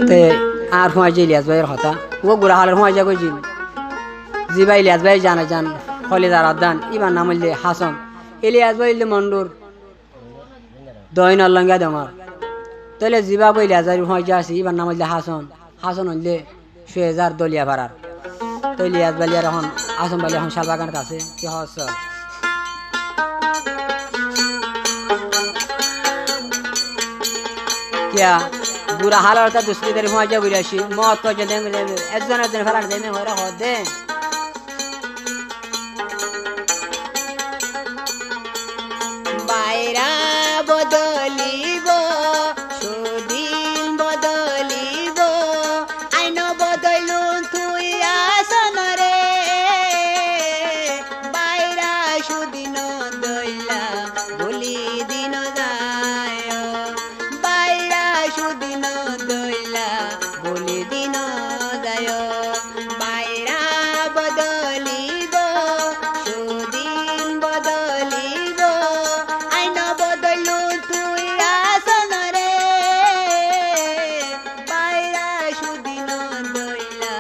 তে আর হুঁয়াই যে ইলিয়াস ভাইয়ের হতা ও গুড়া হালের হুঁয়াই যা কইছিল জি ভাই ইলিয়াস ভাই জানা যান খলিদার আদান ইবার নাম হইলে হাসন ইলিয়াস ভাই হইলে মন্ডুর দইন লঙ্গা দমার তাহলে জিবা বই ইলিয়াস ভাই হুঁয়াই যা আছে ইবার নাম হইলে হাসন হাসন হইলে 6000 দলিয়া ভাড়ার তো ইলিয়াস বালিয়ার এখন আসন বালিয়া এখন শালবাগানের কাছে কি হস কিয়া বুড়া হালার তা দুসরি ধরে হুঁয়াই যা ঘুরে আসি মত কয়ে দেন একজন ফেলার দেন হইরা হদ দে বাইরা বদলিব সুদিন বদলিব আইন বদলুন তুই আসনরে বাইরা সুদিন দইলা বলি দিন যায় বাইরা সুদিন দইলা বলি দিন যায় বাইরা বদলিব সুদিন বদলিব আইন বদলু তুই আসনরে বাইরা সুদিন দইলা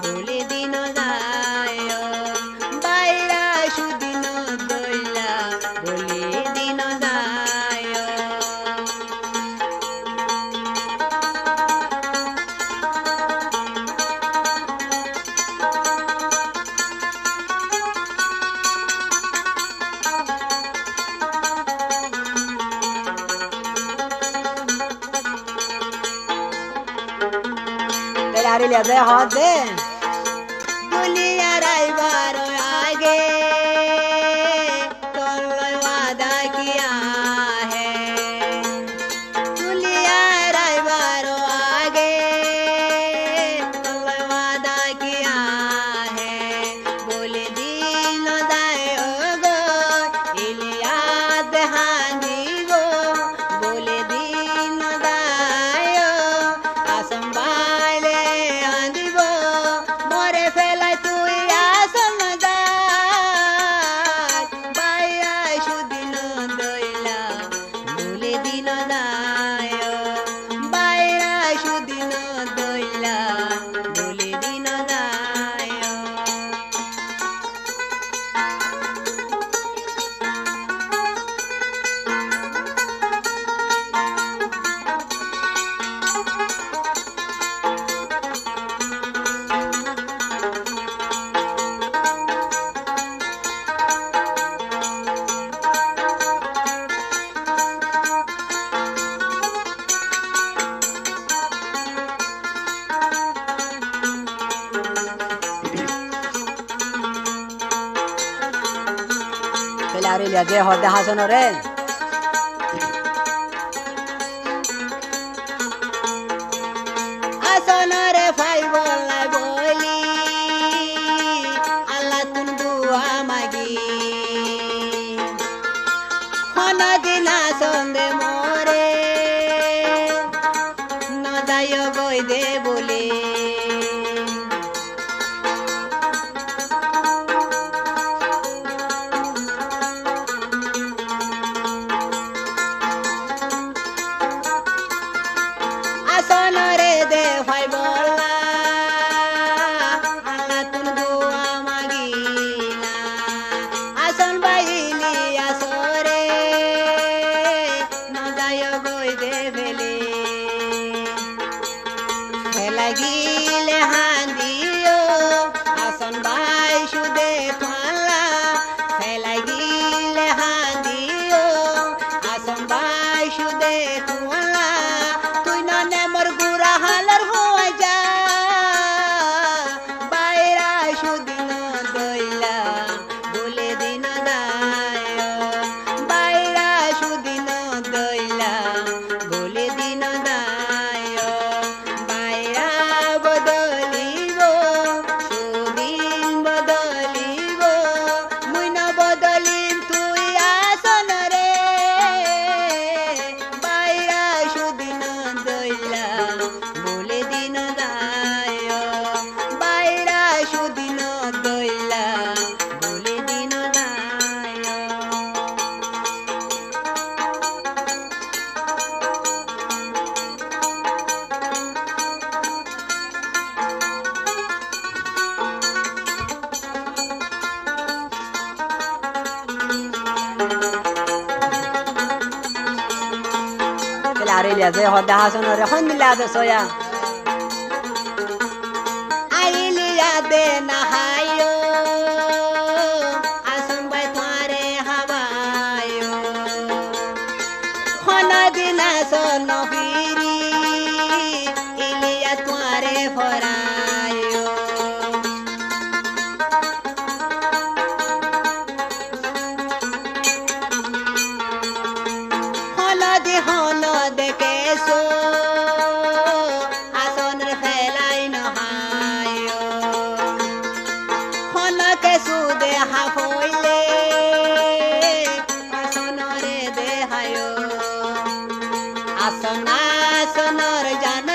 বলি দিন যায় বাইরা সুদিন দইলা বলি দিন যায় তাহলে আর ইলিয়াস ভাই হদ দে দুনিয়ার আইবার আগে তোর ওয়াদা কিয়া হে দুনিয়ার আইবার আগে তোর ওয়াদা কিয়া হে বলে দিন যায় গো ইলিয়াস হাঁদি গো বলে দিন যায় আসম্বাইলে আন্দিব মরে ফেলাই তুই আসন যায় বাইয়া সুদিন দইলা বলে দিন যায় বাইয়া সুদিন দইলা বলে দিন যায় তাহলে আর ইলিয়াস ভাই হদ দে হাসন রে আসনরে ফাই বলাই বলি আল্লাহ তুন দুয়া মাগি হনদিন আসন্দে মরে নদায় গই দে বলে আসনরে দে ভাই বলা আল্লাহ তুন দুয়া মাগিলা আসন বাইলি আসরে নদায় গই দে ফেলে ফেলা গিলে হাঁদিও আসন বাই সুদে ফালা ফেলা গিলে হাঁদিও আসন বাই সুদে তুলা তুই ননে মোর গুড়া হালার হওয়া যা বাইরা সুদিন দইলা বলে দিন দায় বাইরা সুদিন দইলা বলে দিন দায় বাইরা বদলিব সুদিন বদলিব মুই না বদলিম তুই আসন রে বাইরা তাহলে আর ইলিয়াস ভাই হদা হাসনের এখন দিলে আছে সয়া আইলিয়া দে নাহায়ো আসন বাই তোমারে হাবায়ো হনা দিনা সন ফিরি ইলিয়া তোমারে ফরায়ো হলদে হলদে কেশো আসনের ফেলাই নহায়ো হলকে সুদে হাফইলে আসনরে দেহায়ো আসন আসনর জান